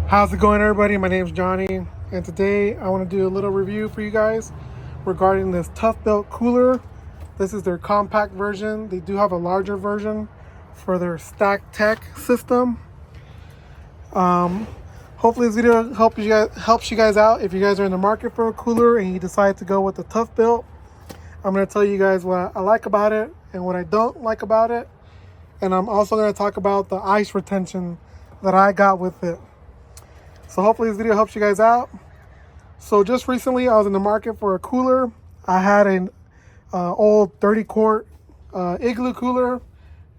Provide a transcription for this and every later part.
How's it going, everybody? My name's Johnny, and today I want to do a little review for you guys regarding this Toughbuilt cooler. This is their compact version. They do have a larger version for their Stack Tech system. Hopefully this video helps you guys out if you guys are in the market for a cooler and you decide to go with the Toughbuilt. I'm going to tell you guys what I like about it and what I don't like about it, and I'm also going to talk about the ice retention that I got with it. So hopefully this video helps you guys out. So just recently I was in the market for a cooler. I had an old 30 quart Igloo cooler,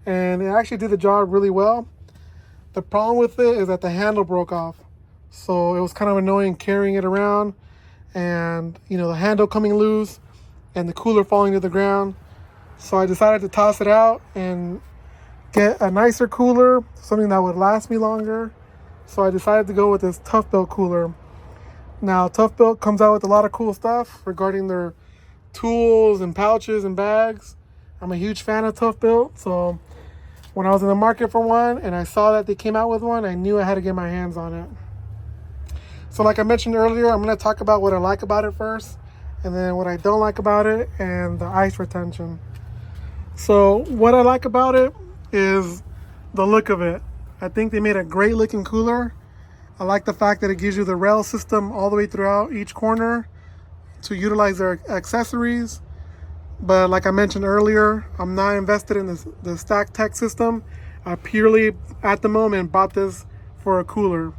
and it actually did the job really well. The problem with it is that the handle broke off. So it was kind of annoying carrying it around, and the handle coming loose and the cooler falling to the ground. So I decided to toss it out and get a nicer cooler, something that would last me longer. So I decided to go with this Toughbuilt cooler. Now, Toughbuilt comes out with a lot of cool stuff regarding their tools and pouches and bags. I'm a huge fan of Toughbuilt, so when I was in the market for one and I saw that they came out with one, I knew I had to get my hands on it. So like I mentioned earlier, I'm going to talk about what I like about it first, and then what I don't like about it, and the ice retention. So what I like about it is the look of it. I think they made a great looking cooler. I like the fact that it gives you the rail system all the way throughout each corner to utilize their accessories. But like I mentioned earlier, I'm not invested in the Stack Tech system. I purely, at the moment, bought this for a cooler.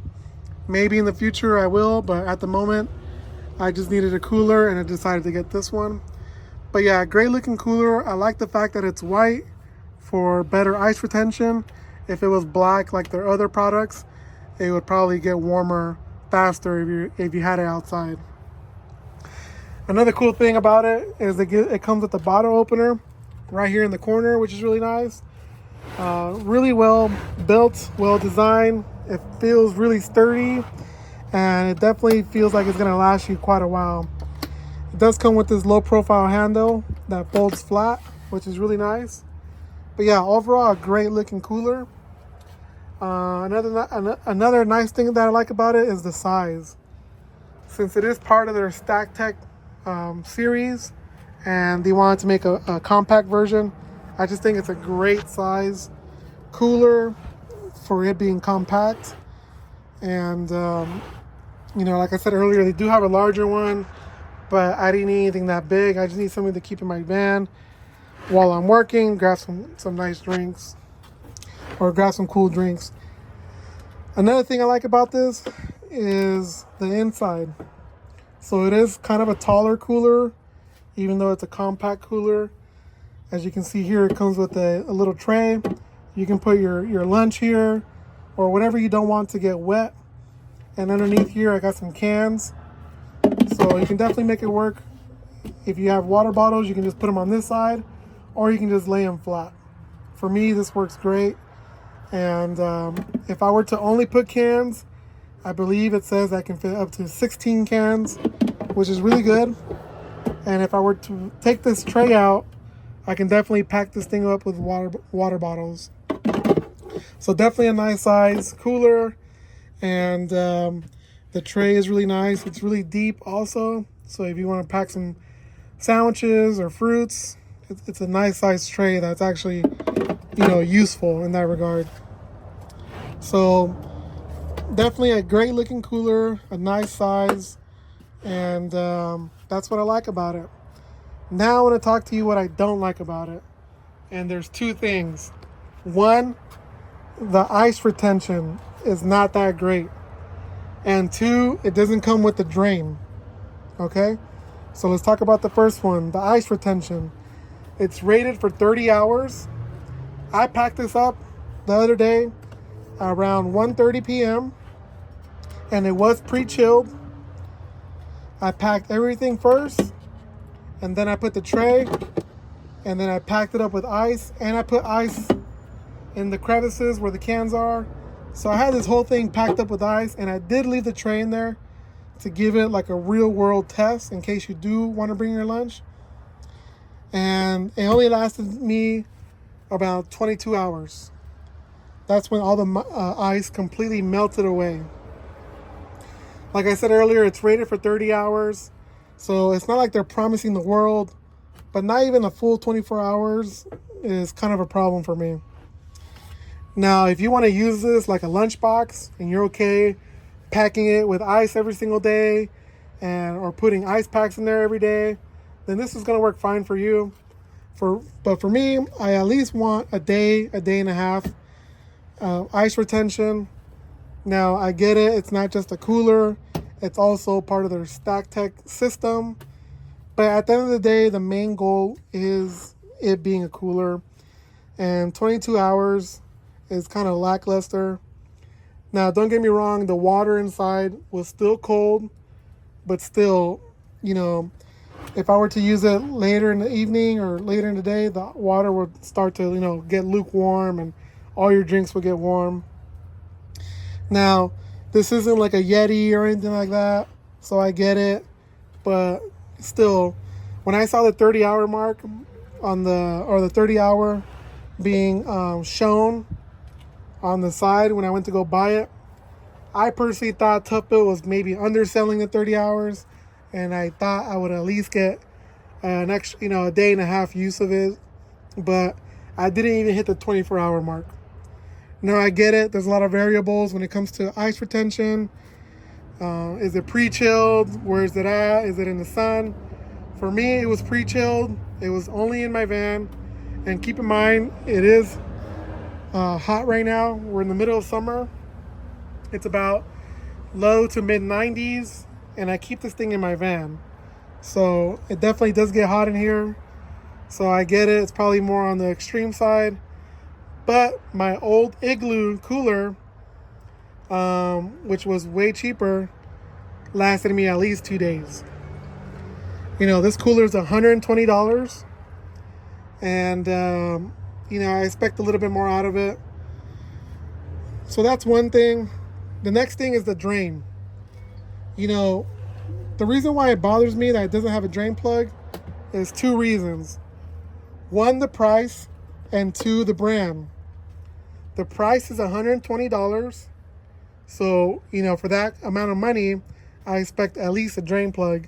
Maybe in the future I will, but at the moment, I just needed a cooler and I decided to get this one. But yeah, great looking cooler. I like the fact that it's white for better ice retention. If it was black like their other products, it would probably get warmer faster if you had it outside. Another cool thing about it is it comes with a bottle opener right here in the corner, which is really nice. Really well built, well designed. It feels really sturdy, and it definitely feels like it's going to last you quite a while. It does come with this low profile handle that folds flat, which is really nice. But yeah, overall a great looking cooler. Another nice thing that I like about it is the size. Since it is part of their Stack Tech series, and they wanted to make a compact version, I just think it's a great size cooler for it being compact. And like I said earlier, they do have a larger one, but I didn't need anything that big. I just need something to keep in my van while I'm working, grab some nice drinks, or grab some cool drinks. Another thing I like about this is the inside. So it is kind of a taller cooler, even though it's a compact cooler. As you can see here, it comes with a little tray. You can put your lunch here, or whatever you don't want to get wet. And underneath here, I got some cans. So you can definitely make it work. If you have water bottles, you can just put them on this side, or you can just lay them flat. For me, this works great. And if I were to only put cans, I believe it says I can fit up to 16 cans, which is really good. And if I were to take this tray out, I can definitely pack this thing up with water bottles. So definitely a nice size cooler. And the tray is really nice. It's really deep also. So if you want to pack some sandwiches or fruits, it's a nice size tray that's actually useful in that regard. So definitely a great looking cooler, a nice size, and that's what I like about it. Now I want to talk to you what I don't like about it, and there's two things. One, the ice retention is not that great, and two, it doesn't come with the drain. Okay, so let's talk about the first one, the ice retention. It's rated for 30 hours. I packed this up the other day around 1:30 p.m. and it was pre-chilled. I packed everything first, and then I put the tray, and then I packed it up with ice, and I put ice in the crevices where the cans are. So I had this whole thing packed up with ice, and I did leave the tray in there to give it like a real world test in case you do want to bring your lunch. And it only lasted me about 22 hours. That's when all the ice completely melted away. Like I said earlier, it's rated for 30 hours. So it's not like they're promising the world, but not even a full 24 hours is kind of a problem for me. Now, if you want to use this like a lunchbox and you're okay packing it with ice every single day and or putting ice packs in there every day, then this is going to work fine for you. But for me, I at least want a day and a half ice retention. Now, I get it. It's not just a cooler. It's also part of their StackTech system. But at the end of the day, the main goal is it being a cooler. And 22 hours is kind of lackluster. Now, don't get me wrong. The water inside was still cold. But still, you know, if I were to use it later in the evening or later in the day, the water would start to, get lukewarm and all your drinks would get warm. Now, this isn't like a Yeti or anything like that, so I get it. But still, when I saw the 30-hour mark the 30-hour being shown on the side when I went to go buy it, I personally thought Toughbuilt was maybe underselling the 30 hours, and I thought I would at least get an extra, a day and a half use of it, but I didn't even hit the 24-hour mark. Now, I get it. There's a lot of variables when it comes to ice retention. Is it pre-chilled? Where is it at? Is it in the sun? For me, it was pre-chilled. It was only in my van. And keep in mind, it is hot right now. We're in the middle of summer. It's about low to mid 90s, and I keep this thing in my van. So it definitely does get hot in here. So I get it. It's probably more on the extreme side. But my old Igloo cooler, which was way cheaper, lasted me at least 2 days. This cooler is $120. And, I expect a little bit more out of it. So that's one thing. The next thing is the drain. The reason why it bothers me that it doesn't have a drain plug is 2 reasons. 1, the price, and 2, the brand. The price is $120. So, for that amount of money, I expect at least a drain plug.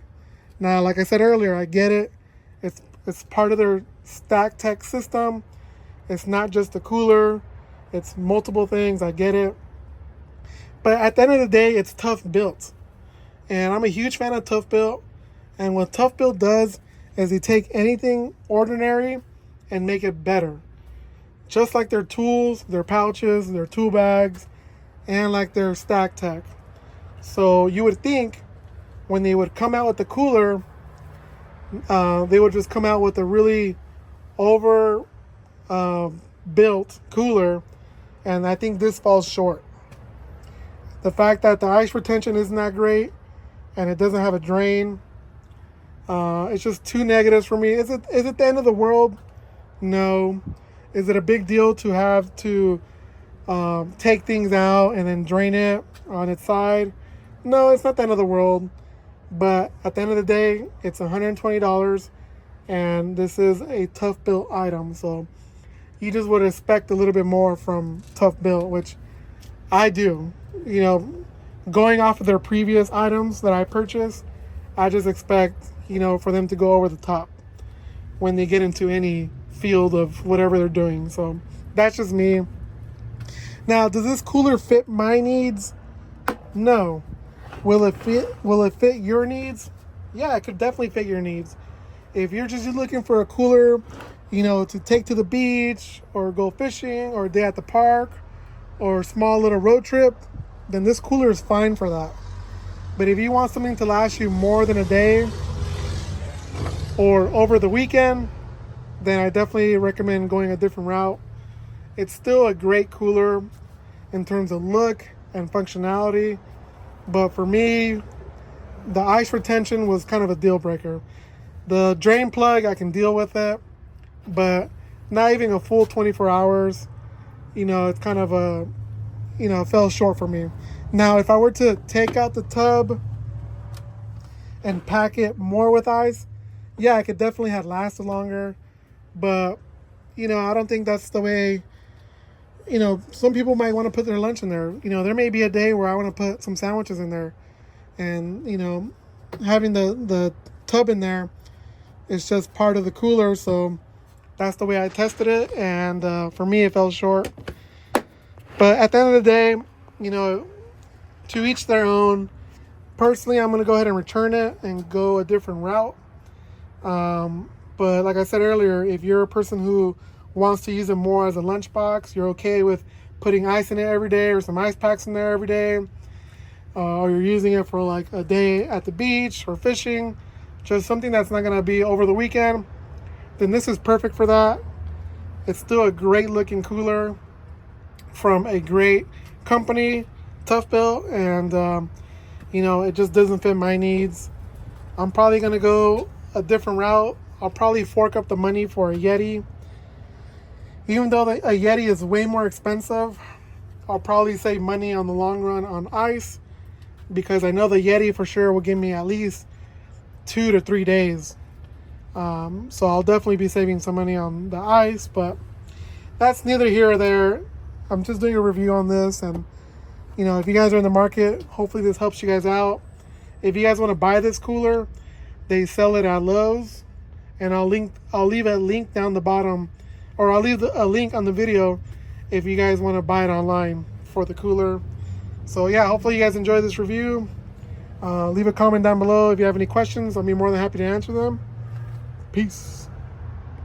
Now, like I said earlier, I get it. It's part of their StackTech system. It's not just a cooler. It's multiple things. I get it. But at the end of the day, it's Toughbuilt. And I'm a huge fan of Toughbuilt. And what Toughbuilt does is they take anything ordinary and make it better. Just like their tools, their pouches, their tool bags, and like their StackTech. So you would think when they would come out with the cooler, they would just come out with a really over built cooler. And I think this falls short. The fact that the ice retention isn't that great and it doesn't have a drain, it's just 2 negatives for me. Is it the end of the world? No. Is it a big deal to have to take things out and then drain it on its side? No, it's not the end of the world. But at the end of the day, it's $120, and this is a Toughbuilt item. So you just would expect a little bit more from Toughbuilt, which I do. Going off of their previous items that I purchased, I just expect, for them to go over the top when they get into any field of whatever they're doing. So that's just me. Now, does this cooler fit my needs? No. Will it fit your needs? Yeah, it could definitely fit your needs. If you're just looking for a cooler, to take to the beach or go fishing or a day at the park or a small little road trip, then this cooler is fine for that. But if you want something to last you more than a day or over the weekend, then I definitely recommend going a different route. It's still a great cooler in terms of look and functionality. But for me, the ice retention was kind of a deal breaker. The drain plug, I can deal with it, but not even a full 24 hours. It's kind of it fell short for me. Now, if I were to take out the tub and pack it more with ice, yeah, I could definitely have lasted longer. But, I don't think that's the way. Some people might want to put their lunch in there. There may be a day where I want to put some sandwiches in there. and you know, having the tub in there is just part of the cooler. So that's the way I tested it, and for me, it fell short. But at the end of the day, you know, to each their own. Personally, I'm going to go ahead and return it and go a different route. But like I said earlier, if you're a person who wants to use it more as a lunchbox, you're okay with putting ice in it every day or some ice packs in there every day, or you're using it for like a day at the beach or fishing, just something that's not going to be over the weekend, then this is perfect for that. It's still a great looking cooler from a great company, Toughbuilt, and you know, it just doesn't fit my needs. I'm probably going to go a different route. I'll probably fork up the money for a Yeti. Even though a Yeti is way more expensive, I'll probably save money on the long run on ice, because I know the Yeti for sure will give me at least 2 to 3 days. So I'll definitely be saving some money on the ice, but that's neither here or there. I'm just doing a review on this, and you know, if you guys are in the market, hopefully this helps you guys out. If you guys want to buy this cooler, they sell it at Lowe's, and I'll leave a link down the bottom, or I'll leave a link on the video if you guys want to buy it online for the cooler. So yeah, hopefully you guys enjoy this review. Leave a comment down below if you have any questions. I'll be more than happy to answer them. Peace.